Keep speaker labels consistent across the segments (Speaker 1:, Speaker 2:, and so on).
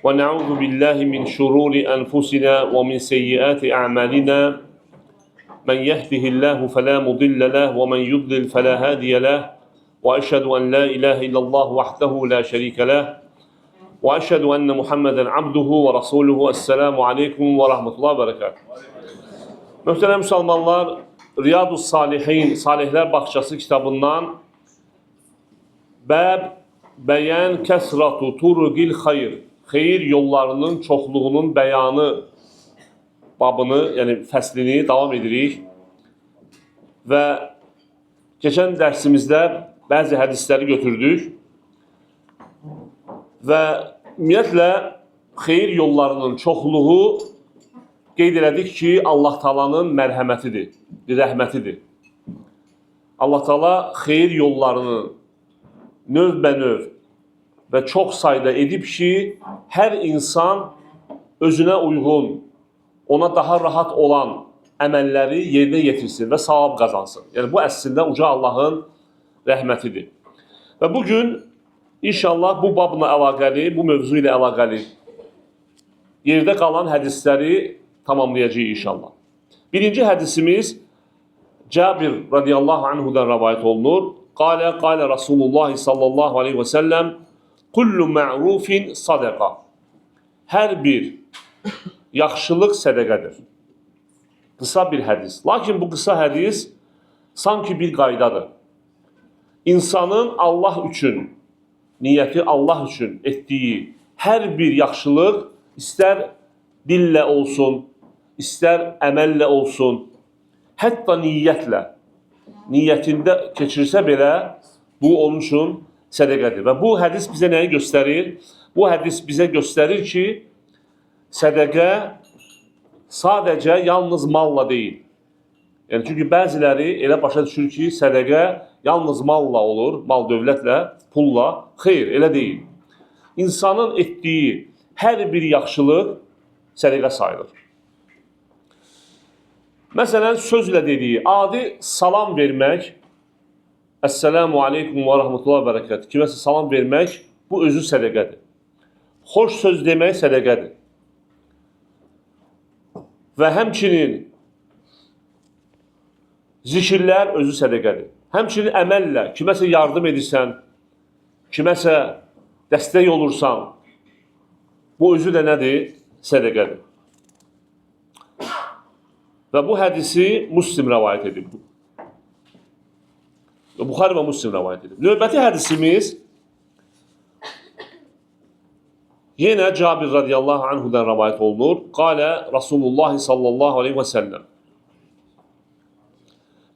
Speaker 1: ونعوذ بالله من شرور أنفسنا ومن سيئات أعمالنا من يهده الله فلا مضل له ومن يضلل فلا هادي له وأشهد أن لا إله إلا الله وحده لا شريك له وأشهد أن محمدا عبده ورسوله. Esselamu Aleyküm ve Rahmetullah Berekat. Muhterem Müslümanlar, Riyadus Salihin, Salihler Bahçesi kitabından Bəb Bəyan Kəsratu Turugil Xayr, xeyir yollarının çoxluğunun bəyanı babını, yəni fəslini davam edirik. Və keçən dərsimizdə bəzi hədisləri götürdük. Və ümumiyyətlə, xeyir yollarının çoxluğu qeyd elədik ki, Allah Taala'nın mərhəmətidir, rəhmətidir. Allah Taala xeyir yollarını növbənöv və çox sayda edib ki, hər insan özünə uyğun, ona daha rahat olan əməlləri yerinə yetirsin və savab qazansın. Yəni, bu əslində uca Allahın rəhmətidir. Və bugün İnşallah bu babla əlaqəli, bu mövzu ilə əlaqəli yerdə qalan hədisləri tamamlayacağıq inşallah. Birinci hədisimiz Cabir radiyallahu anhudan rəvayət olunur. Qalə Rasulullah sallallahu aleyhi və səlləm kullu ma'rufin sadaqa. Hər bir yaxşılıq sədəqədir. Qısa bir hədis. Lakin bu qısa hədis sanki bir qaydadır. İnsanın Allah üçün, niyyəti Allah üçün etdiyi hər bir yaxşılıq, istər dillə olsun, istər əməllə olsun, hətta niyyətlə, niyyətində keçirsə belə, bu onun üçün sədəqədir. Və bu hədis bizə nəyi göstərir? Bu hədis bizə göstərir ki, sədəqə sadəcə yalnız malla deyil. Yəni, çünki bəziləri elə başa düşür ki, sədəqə yalnız malla olur, mal dövlətlə, pulla. Xeyr, elə deyil. İnsanın etdiyi hər bir yaxşılıq sədəqə sayılır. Məsələn, sözlə dediyi, adi salam vermək, Esselamu Aleyküm və Rahmetullah Berekat, kiməsə salam vermək, bu özü sədəqədir. Xoş söz demək sədəqədir. Və həmçinin zikirlər özü sədəqədir. Həmçinin əməllə, kiməsə yardım edirsən, kiməsə dəstək olursan, bu özü də nədir? Sədəqədir. Və bu hədisi Müslim rəvayət edib. Buxari və Müslim rəvayət edib. Növbəti hədisimiz yenə Cabir radiyallahu anhudan rəvayət olunur. Qalə Rasulullah sallallahu aleyhi və səlləm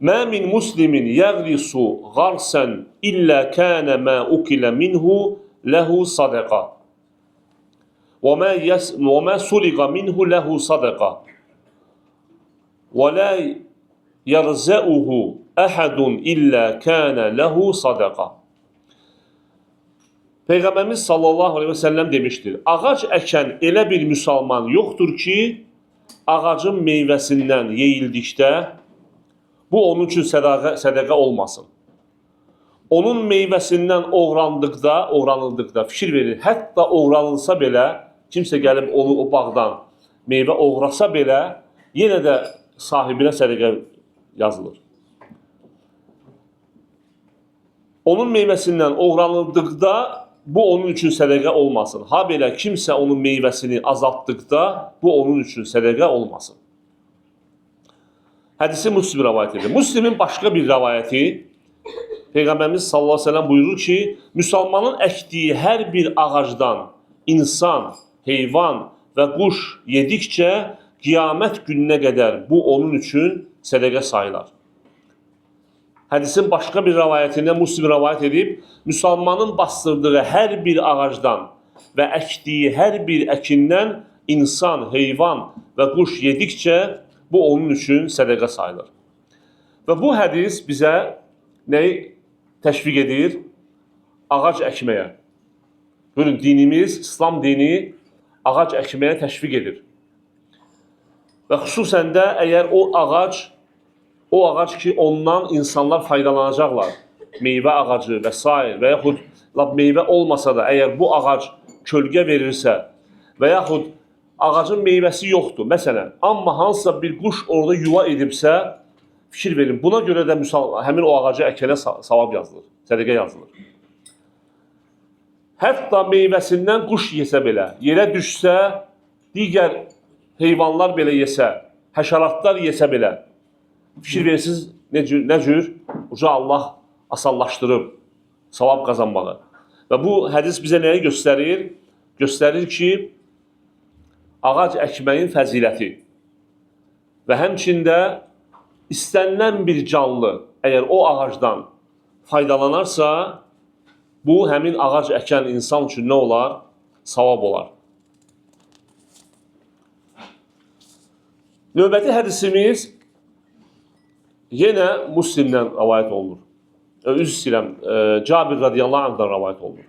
Speaker 1: Mə min muslimin yəğrisu qarsən illə kənə mə ukilə minhu ləhu sadəqa və mə suriqa minhu ləhu sadəqa və lə yərzəuhu əhədun illə kənə ləhu sadəqa. Peyğəmbərimiz sallallahu aleyhi və səlləm demişdir, ağac əkən elə bir müsəlman yoxdur ki, ağacın meyvəsindən yeyildikdə bu onun üçün sədəqə olmasın. Onun meyvəsindən oğranıldıqda fikir verir. Hətta oğranılsa belə, kimsə gəlib onu o bağdan meyvə oğrasa belə, yenə də sahibinə sədəqə yazılır. Onun meyvəsindən oğranıldıqda bu onun üçün sədəqə olmasın. Ha belə kimsə onun meyvəsini azaltdıqda bu onun üçün sədəqə olmasın. Hədisi Müslim rəvayət edir. Müslimin başqa bir rəvayəti, Peyğəmbərimiz sallallahu aleyhi ve sellem buyurur ki, müsəlmanın əkdiyi hər bir ağacdan insan, heyvan və quş yedikcə qiyamət gününə qədər bu onun üçün sədəqə sayılar. Hədisin başqa bir rəvayətində Müslim rəvayət edib, müsəlmanın bastırdığı hər bir ağacdan və əkdiyi hər bir əkindən insan, heyvan və quş yedikcə bu onun üçün sədəqə sayılır. Və bu hədis bizə nəyi təşviq edir? Ağac əkməyə. Görün, dinimiz, İslam dini ağac əkməyə təşviq edir. Və xüsusən də əgər o ağac ki, ondan insanlar faydalanacaqlar, meyvə ağacı və s. və yaxud meyvə olmasa da, əgər bu ağac kölgə verirsə və yaxud ağacın meyvəsi yoxdur, məsələn, amma hansısa bir quş orada yuva edibsə, fikir verin, buna görə də həmin o ağacı əkənə savab yazılır, sədəqə yazılır. Hətta meyvəsindən quş yesə belə, yerə düşsə, digər heyvanlar belə yesə, həşəratlar yesə belə, fikir verirsiniz, nə cür? Uca Allah asanlaşdırıb savab qazanmağı. Və bu hədis bizə nəyi göstərir? Göstərir ki, ağac əkməyin fəziləti və həmçində istənilən bir canlı əgər o ağacdan faydalanarsa, bu həmin ağac əkən insan üçün nə olar? Savab olar. Növbəti hədisimiz yenə Müslimdən rəvayət olunur. Üzr istəyirəm, Cabir radiyallahu anhdan rəvayət olunur.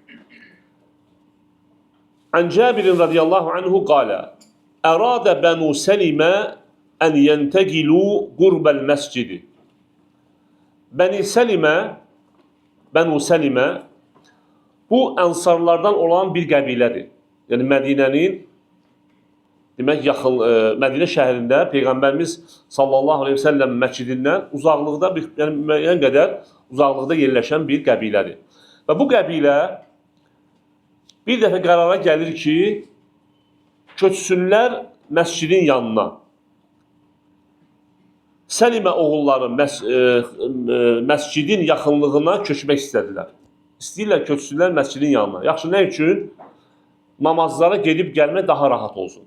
Speaker 1: An Cabirin radiyallahu anhu qalə: Ərada Bənu Səlimə ən yənteqilu qurbəl məscidi. Bənu Səlimə bu ənsarlardan olan bir qəbilədir. Yəni Mədinənin demək yaxın Mədinə şəhərində Peyğəmbərimiz sallallahu əleyhi və səlləm məscidindən uzaqlıqda yəni müəyyən qədər uzaqlıqda yerləşən bir qəbilədir. Və bu qəbilə bir dəfə qərara gəlir ki, köçsünlər məscidin yanına. Səlimə oğulları məscidin yaxınlığına köçmək istədilər. İstəyirlər köçsünlər məscidin yanına. Yaxşı, nə üçün? Namazlara gedib gəlmək daha rahat olsun.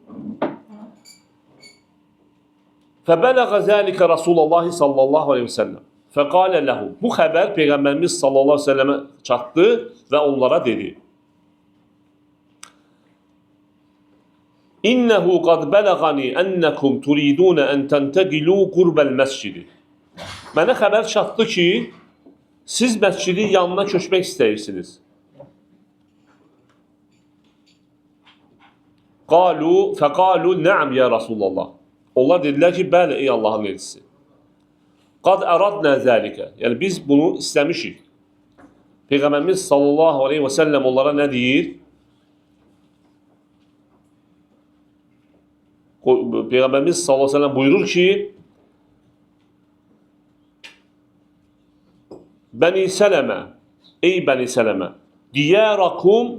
Speaker 1: Fəbələğə zəlikə Rasulullah sallallahu aleyhi və səlləm. Fəqalə ləhum. Bu xəbər Peyğəmbərimiz sallallahu aleyhi və səlləmə çatdı və onlara dedi. İnnehu qad bələğani ənnəkum turidunə ən tənteqilu qurbəl məscidi. Mənə xəbər çatdı ki, siz məscidin yanına köçmək istəyirsiniz. Fəqalu nəam ya Rasulullah. Onlar dedilər ki, bəli ey Allahın elçisi. Qad əradnə zəlikə. Yəni biz bunu istəmişik. Peyğəmbərimiz sallallahu aleyhi və səlləm onlara nə deyir? Peyğəmbərimiz sallallahu aleyhi və səlləm buyurur ki, Bəni Sələmə, ey Bəni Sələmə, diyərakum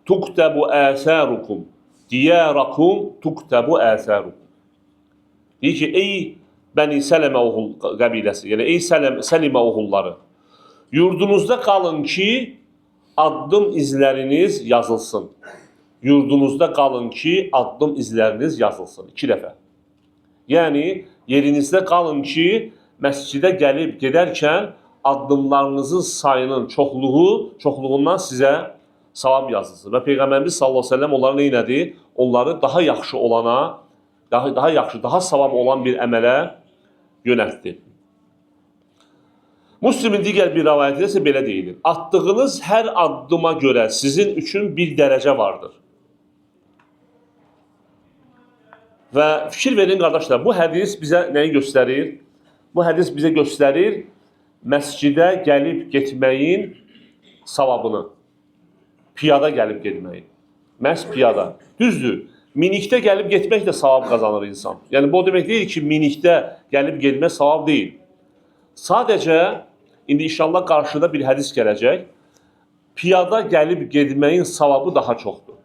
Speaker 1: tuktəbu əsərukum. Diyərakum tuktəbu əsərukum. Deyir ki, ey Bəni Sələmə oğul qəbiləsi, yəni ey Səlimə oğulları, yurdunuzda qalın ki, addım izləriniz yazılsın. Yurdunuzda qalın ki, addım izləriniz yazılsın. 2 dəfə. Yəni, yerinizdə qalın ki, məscidə gəlib gedərkən addımlarınızın sayının çoxluğundan sizə savab yazılsın. Və Peyğəmbərimiz sallallahu aleyhi ve sellem onları neynədi? Onları daha yaxşı olana, daha savab olan bir əmələ yönəltdi. Müslimin digər bir rəvayətində isə belə deyilir. Atdığınız hər addıma görə sizin üçün bir dərəcə vardır. Və fikir verin qardaşlar, bu hədis bizə nəyi göstərir? Bu hədis bizə göstərir məscidə gəlib getməyin savabını. Piyada gəlib getməyin. Məhz piyada. Düzdür, minikdə gəlib getmək də savab qazanır insan. Yəni bu o demək deyil ki, minikdə gəlib getmək savab deyil. Sadəcə, indi inşallah qarşıda bir hədis gələcək. Piyada gəlib getməyin savabı daha çoxdur.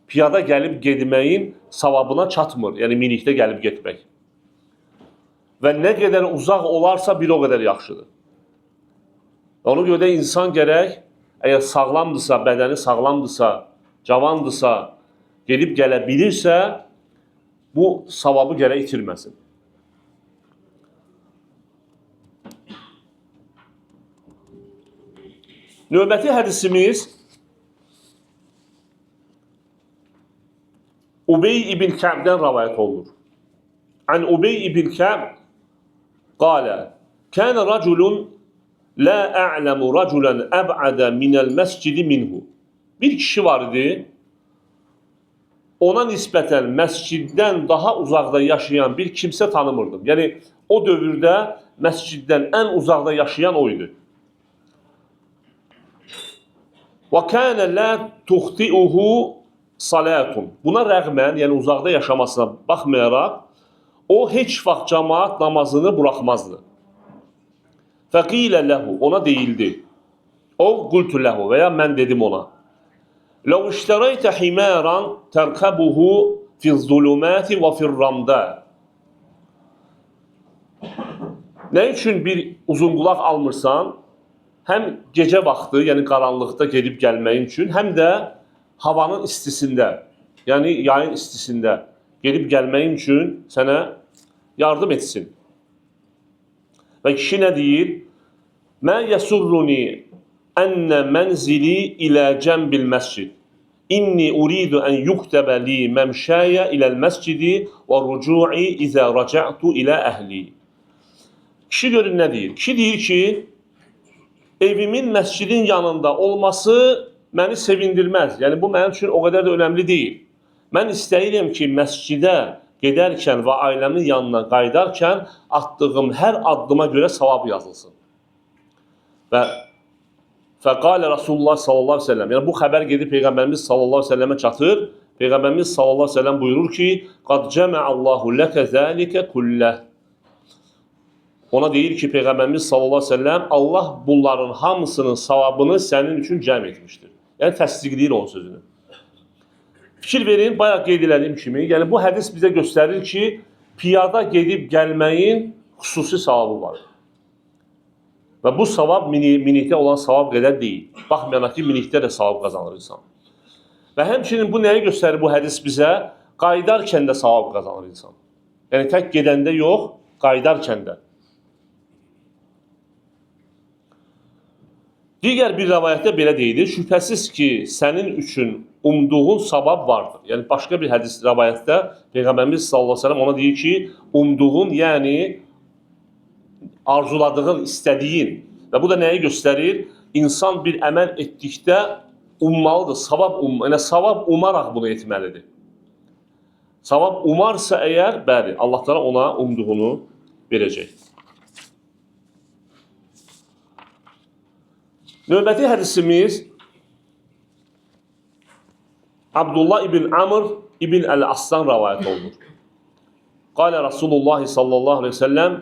Speaker 1: Piyada gəlib getməyin savabına çatmır, yəni minikdə gəlib getmək. Və nə qədər uzaq olarsa bir o qədər yaxşıdır. Ona görə də insan gərək, əgər sağlamdırsa, bədəni sağlamdırsa, cavandırsa, gedib gələ bilirsə, bu savabı gərək itirməsin. Növbəti hədisimiz Ubey ibn Kəbdən rəvayət olunur. An Ubey ibn Kəb qalə: Kənə rəculun la a'lamu raculan əb'adə minəl məscidi minhu. Bir kişi var idi, ona nisbətən məsciddən daha uzaqda yaşayan bir kimsə tanımırdım. Yəni, o dövrdə məsciddən ən uzaqda yaşayan o idi. Və kənə la tuxti'uhu salatun. Buna rəğmən, yəni uzaqda yaşamasına baxmayaraq, o heç vaxt cəmaat namazını buraxmazdı. Fəqilə ləhu, ona deyildi. O, qultu ləhu və ya mən dedim ona. Ləv iştərəytə himəran tərkəbuhu fiz-zuluməti və fir-ramdə. Nə üçün bir uzunqulaq almırsan? Həm gecə vaxtı, yəni qaranlıqda gedib gəlməyin üçün, həm də havanın istisində, yəni yayın istisində gedib gəlməyin üçün sənə yardım etsin. Və kişi nə deyir? Mən yəsurruni ənə mənzili ilə cəmbil məscid. İnni uridu ən yuktəbə li məmşəyə iləl məscidi və rucu'i izə rəcə'tu ilə əhli. Kişi görün nə deyir? Kişi deyir ki, evimin məscidin yanında olması məni sevindirməz. Yəni, bu mənim üçün o qədər də önəmli deyil. Mən istəyirəm ki, məscidə gedərkən və ailəmin yanına qayıdarkən atdığım hər addıma görə savab yazılsın. Və fəqalə Rasulullah sallallahu aleyhi ve sellem, yəni bu xəbər gedib Peyğəmbərimiz sallallahu aleyhi ve sellemə çatır. Peyğəmbərimiz sallallahu aleyhi ve sellem buyurur ki, qad cəməallahu ləkə zəlikə kulləh. Ona deyir ki, Peyğəmbərimiz sallallahu aleyhi ve sellem, Allah bunların hamısının savabını sənin üçün cəm etmişdir. Yəni, təsdiqləyir onun sözünü. Fikir verin, bayaq qeyd edildiyim kimi, yəni bu hədis bizə göstərir ki, piyada gedib gəlməyin xüsusi savabı var. Və bu savab minikdə olan savab qədər deyil. Baxmayaraq ki, minikdə də savab qazanır insan. Və həmçinin bu nəyi göstərir bu hədis bizə? Qayıdarkən də savab qazanır insan. Yəni, tək gedəndə yox, qayıdarkən də. Digər bir rəvayətdə belə deyilir, şübhəsiz ki, sənin üçün umduğun savab vardır. Yəni, başqa bir hədis rəvayətdə Peyğəmbərimiz sallallahu aleyhi ve sellem ona deyir ki, umduğun, yəni arzuladığın, istədiyin və bu da nəyi göstərir? İnsan bir əməl etdikdə ummalıdır, yəni savab umaraq bunu etməlidir. Savab umarsa əgər, bəli, Allah Teala ona umduğunu verəcək. Növbəti hədisimiz Abdullah ibn Amr ibn Əl-Aslan rəvayət olunur. Qalə Rasulullah sallallahu aleyhi ve sellem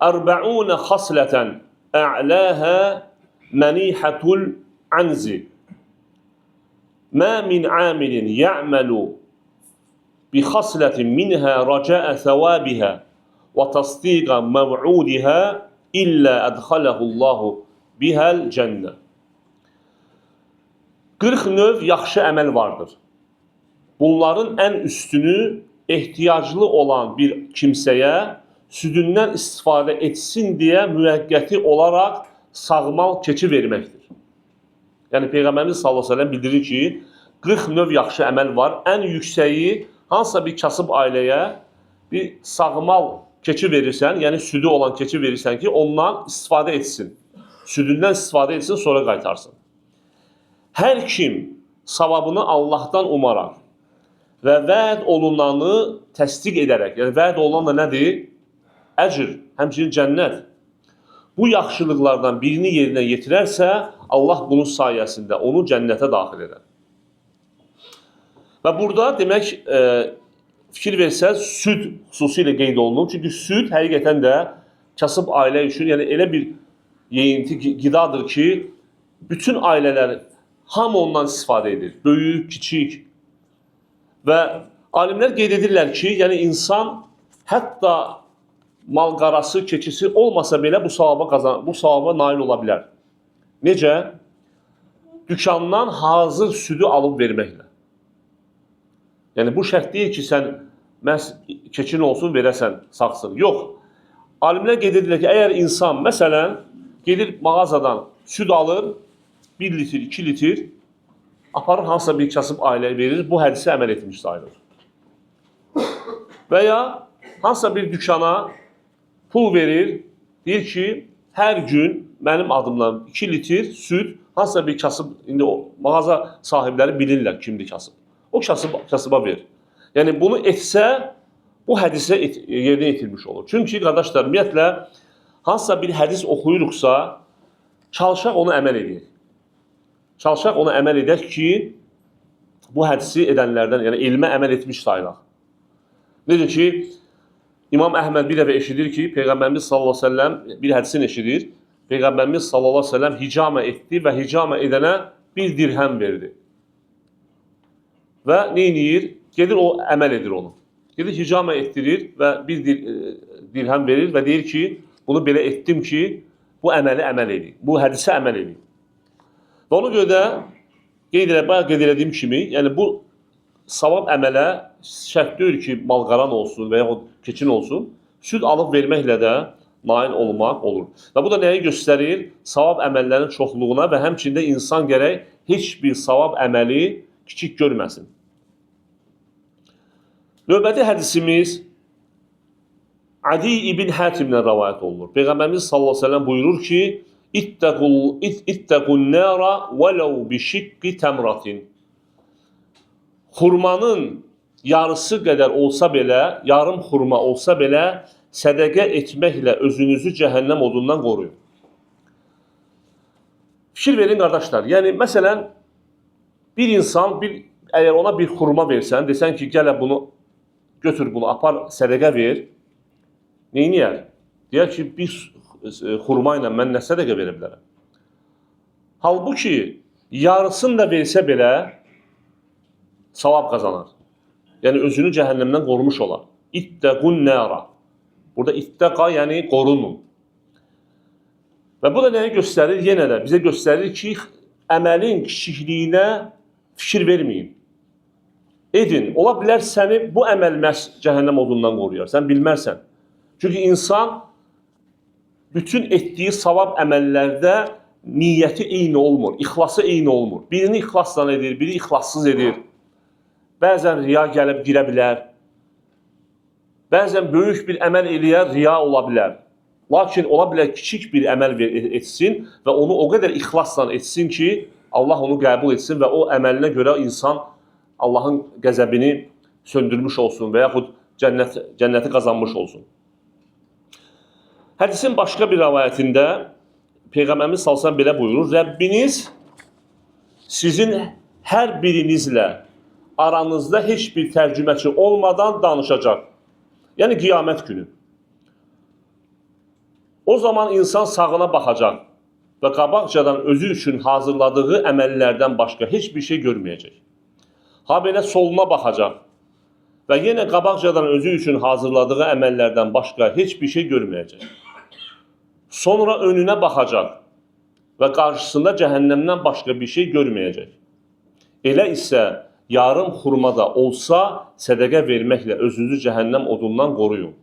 Speaker 1: Ərba'unə xaslətən ə'ləhə mənihətul anzi Mə min amilin ya'məlu bi xaslətin minhə rəcəə thəvabihə və tasdiqə məv'udihə illə ədxələhullahu bihəl cənnə. 40 növ yaxşı əməl vardır. Bunların ən üstünü ehtiyaclı olan bir kimsəyə südündən istifadə etsin deyə müvəqqəti olaraq sağmal keçi verməkdir. Yəni, Peyğəmbərimiz sallallahu aleyhi ve sellem bildirir ki, 40 növ yaxşı əməl var. Ən yüksəyi hansısa bir kasıb ailəyə bir sağmal keçi verirsən, yəni südü olan keçi verirsən ki, ondan istifadə etsin. Südündən istifadə etsin, sonra qaytarsın. Hər kim savabını Allahdan umaraq və vəd olunanı təsdiq edərək, yəni vəd olunan da nədir? Əcr, həmçinin cənnət. Bu yaxşılıqlardan birini yerinə yetirərsə, Allah bunun sayəsində onu cənnətə daxil edər. Və burada demək, fikir versəz, süd xüsusilə qeyd olunur. Çünki süd həqiqətən də kasıb ailə üçün, yəni elə bir yeyinti, qidadır ki, bütün ailələr hamı ondan istifadə edir. Böyük, kiçik. Və alimlər qeyd edirlər ki, yəni insan hətta malqarası, keçisi olmasa belə bu savaba nail ola bilər. Necə? Dükandan hazır südü alıb verməklə. Yəni bu şərt deyil ki, sən məhz keçin olsun, verəsən, saxsın. Yox. Alimlər qeyd edirlər ki, əgər insan, məsələn, gedir mağazadan süd alır, 1 litr, 2 litr, aparır hansısa bir kasıb ailəyə verir, bu hədisə əməl etmiş sayılır. Və ya hansısa bir dükana pul verir, deyir ki, hər gün mənim adımdan 2 litr süd, hansısa bir kasıb, indi o mağaza sahibləri bilirlər kimdir kasıb. O kasıba verir. Yəni bunu etsə, bu hədisə yerinə yetirmiş olur. Çünki, qardaşlar, ümumiyyətlə, hansısa bir hədis oxuyuruqsa, çalışaq onu əməl edək. Çalışaq onu əməl edək ki, bu hədisi edənlərdən, yəni elmə əməl etmiş sayılaq. Necə ki, İmam Əhməd bir dəfə eşidir ki, Peyğəmbərimiz sallallahu əleyhi və səlləm bir hədisini eşidir. Peyğəmbərimiz sallallahu əleyhi və səlləm hicamə etdi və hicamə edənə bir dirhəm verdi. Və nə edir? Gedir o əməl edir onu. Gedir hicamə etdirir və bir dirhəm verir və deyir ki, bunu belə etdim ki, bu əməli əməl edin. Bu hədisə əməl edin. Və ona görə də qeyd edədiyim kimi, yəni bu savab əmələ şərt deyil ki, malqaran olsun və yaxud keçin olsun, süd alıb verməklə də nail olmaq olur. Və bu da nəyi göstərir? Savab əməllərin çoxluğuna və həmçində insan gərək heç bir savab əməli kiçik görməsin. Növbəti hədisimiz Adi ibn Hatimdən rəvayət olunur. Peyğəmbərimiz sallallahu əleyhi və səlləm buyurur ki, İttəqun nara vələv bişiqqi təmratin. Xurmanın yarısı qədər olsa belə, yarım xurma olsa belə, sədəqə etməklə özünüzü cəhənnəm odundan qoruyun. Fikir verin, qardaşlar. Yəni, məsələn, bir insan, əgər ona bir xurma versən, desən ki, gələ bunu, götür bunu, apar, sədəqə ver, neyniyər? Deyər ki, bir xurma ilə mən nə sədəqə verə bilərəm? Halbuki, yarısını da versə belə, savab qazanar. Yəni, özünü cəhənnəmdən qorumuş olar. İttəqun nəra. Burada ittəqa, yəni qorunun. Və bu da nəyi göstərir? Yenə də bizə göstərir ki, əməlin kiçikliyinə fikir verməyin. Edin. Ola bilər səni bu əməl məhz cəhənnəm odundan qoruyar. Sən bilmərsən. Çünki insan bütün etdiyi savab əməllərdə niyyəti eyni olmur, ixlası eyni olmur. Birini ixlasla edir, biri ixlassız edir. Bəzən riya gəlib girə bilər. Bəzən böyük bir əməl eləyər, riya ola bilər. Lakin ola bilər kiçik bir əməl etsin və onu o qədər ixlasla etsin ki, Allah onu qəbul etsin və o əməlinə görə insan Allahın qəzəbini söndürmüş olsun və yaxud cənnəti qazanmış olsun. Hədisin başqa bir rəvayətində Peyğəmbərimiz sallallahu əleyhi və səlləm belə buyurur: Rəbbiniz sizin hər birinizlə aranızda heç bir tərcüməçi olmadan danışacaq. Yəni qiyamət günü. O zaman insan sağına baxacaq və qabaqcadan özü üçün hazırladığı əməllərdən başqa heç bir şey görməyəcək. Ha belə soluna baxacaq və yenə qabaqcadan özü üçün hazırladığı əməllərdən başqa heç bir şey görməyəcək. Sonra önünə baxacaq və qarşısında cəhənnəmdən başqa bir şey görməyəcək. Elə isə yarım xurmada olsa sədəqə verməklə özünüzü cəhənnəm odundan qoruyun.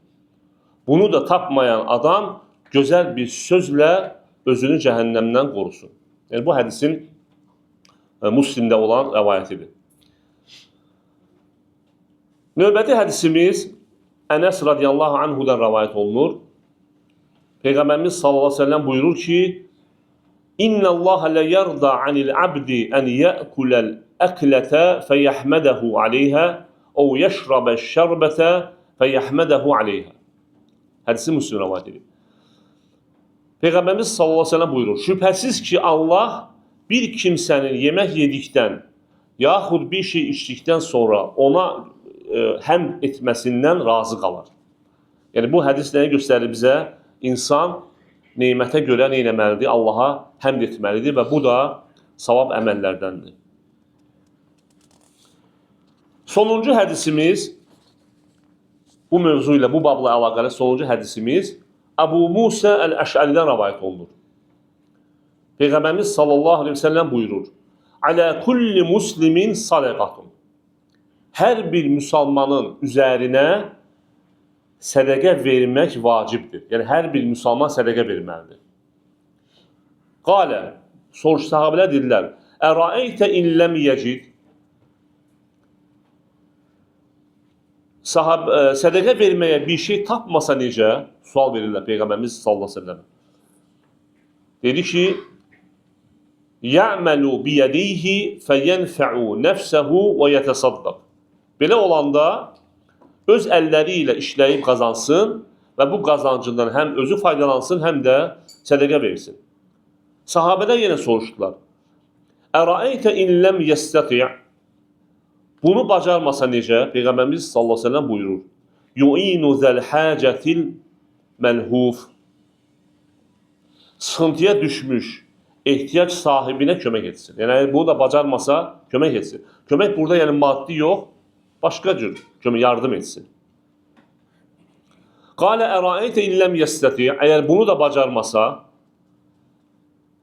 Speaker 1: Bunu da tapmayan adam gözəl bir sözlə özünü cəhənnəmdən qorusun. Yəni bu hədisin Müslimdə olan rəvayətidir. Növbəti hədisimiz Ənəs radiyallahu anhudan rəvayət olunur. Peyğəmbərimiz sallallahu əleyhi və səlləm buyurur ki: İnnallaha la yarda anil abdi an ya'kulal aklata feyahmadahu alayha aw yashraba şerbata feyahmadahu alayha. Hədisi Müslim rivayət edir. Peyğəmbərimiz sallallahu əleyhi və səlləm buyurur: Şübhəsiz ki, Allah bir kimsənin yemək yedikdən yaxud bir şey içdikdən sonra ona həmd etməsindən razı qalar. Yəni bu hədis nəyi göstərir bizə? İnsan nemətə görə nə etməlidir? Allaha həmd etməlidir və bu da savab əməllərdəndir. Sonuncu hədisimiz, bu mövzu ilə, bu babla əlaqəli sonuncu hədisimiz Əbu Musa Əl-Əş'əridən rəvayət olunur. Peyğəmbərimiz sallallahu əleyhi və səlləm buyurur: Alə kulli muslimin sadaqatun. Hər bir müsəlmanın üzərinə sədəqə vermək vacibdir. Yəni, hər bir müsəlman sədəqə verməlidir. Qalə, sahabələr dedilər, Ərəeytə illəm yəcid. Sədəqə verməyə bir şey tapmasa necə? Sual verirlər Peyğəmbərimiz sallallahu əleyhi və səlləm. Dedi ki, Ya'məlu biyədihi fəyənfə'u nəfsəhu və yətəsaddaq. Belə olanda öz əlləri ilə işləyib qazansın və bu qazancından həm özü faydalansın, həm də sədəqə versin. Sahabələr yenə soruşdular. Ərəeytə in ləm yəstəti'. Bunu bacarmasa necə? Peyğəmbərimiz sallallahu əleyhi və səlləm buyurur. Yu'inu zel hacetil menhuf. Sıxıntıya düşmüş ehtiyac sahibinə kömək etsin. Yəni bunu da bacarmasa kömək etsin. Kömək burada yəni maddi yox, başqa cür kömək yardım etsin. Qale əraeytə illəm yəstəti. Əgər bunu da bacarmasa,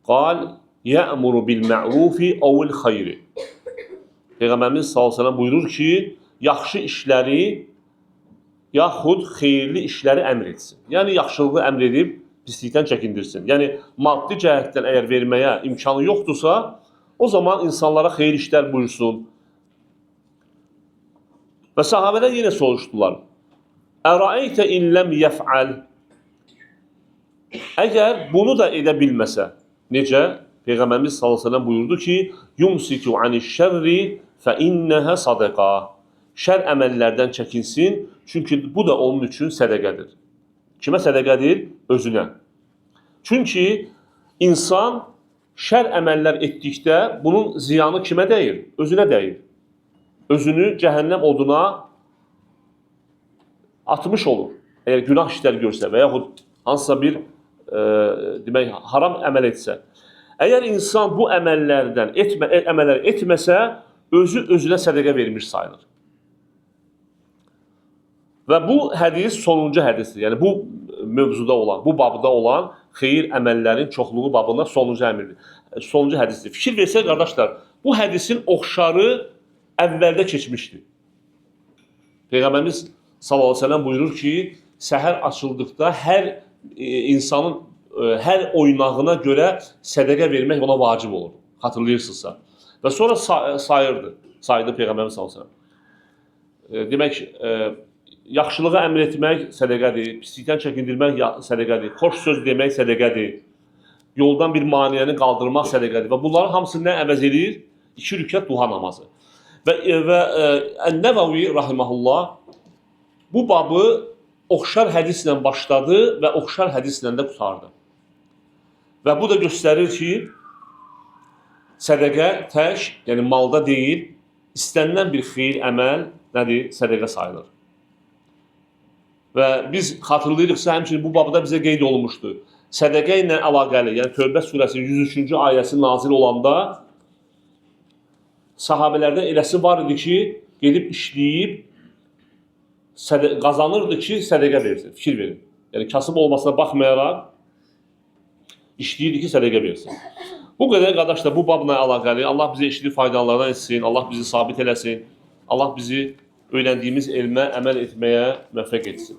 Speaker 1: qal yə'muru bil mə'rufi avil xayri. Peyğəmbərimiz sallallahu əleyhi və səlləm buyurur ki, yaxşı işləri yaxud xeyirli işləri əmr etsin. Yəni yaxşılığı əmr edib pislikdən çəkindirsin. Yəni maddi cəhətdən əgər verməyə imkanı yoxdursa, o zaman insanlara xeyir işlər buyursun. Və sahabələr yenə soruşdular. Əraeytə illəm yəf'al. Əgər bunu da edə bilməsə, necə? Peyğəmbərimiz sallallahu əleyhi və səlləm buyurdu ki, yumsiku anişşərri fə innəhə sadəqa. Şər əməllərdən çəkinsin, çünki bu da onun üçün sədəqədir. Kimə sədəqədir? Özünə. Çünki insan şər əməllər etdikdə bunun ziyanı kimə dəyir? Özünə dəyir. Özünü cəhənnəm oduna atmış olur. Əgər günah işlər görsə və yaxud hansısa bir demək, haram əməl etsə. Əgər insan bu əməllərdən əməllər etməsə, özü özünə sədəqə vermiş sayılır. Və bu hədis sonuncu hədisdir. Yəni bu mövzuda olan, bu babda olan xeyir əməllərin çoxluğu babında sonuncu əmrdir. Sonuncu hədisdir. Fikir versək qardaşlar, bu hədisin oxşarı əvvəldə keçmişdir. Peyğəmbərimiz sallallahu əleyhi və səlləm buyurur ki, səhər açıldıqda hər insanın hər oynağına görə sədəqə vermək ona vacib olur. Xatırlayırsınızsa. Və sonra saydı Peyğəmbərimiz sallallahu əleyhi və səlləm. Demək, yaxşılığı əmr etmək sədəqədir, pislikdən çəkindirmək sədəqədir, xoş söz demək sədəqədir, yoldan bir maniyəni qaldırmaq sədəqədir. Və bunların hamısını nə əvəz edir? 2 rükət duha namazı. Və Ən-Nəvəvi rahiməhullah bu babı oxşar hədislə başladı və oxşar hədislə də qutardı. Və bu da göstərir ki, sədəqə tək, yəni malda deyil, istənilən bir xeyir əməl nədir? Sədəqə sayılır. Və biz xatırlayırıqsa, həmçinin bu babda bizə qeyd olunmuşdur. Sədəqə ilə əlaqəli, yəni Tövbə surəsinin 103-cü ayəsi nazil olanda sahabələrdən eləsi var idi ki, gedib işləyib, qazanırdı ki, sədəqə versin, fikir verin. Yəni kasıb olmasına baxmayaraq, işləyirdi ki, sədəqə versin. Bu qədər qardaşlar, bu babla əlaqəli. Allah bizi eşitli faydalardan etsin, Allah bizi sabit eləsin, Allah bizi öyrəndiyimiz elmə əməl etməyə müvəffəq etsin.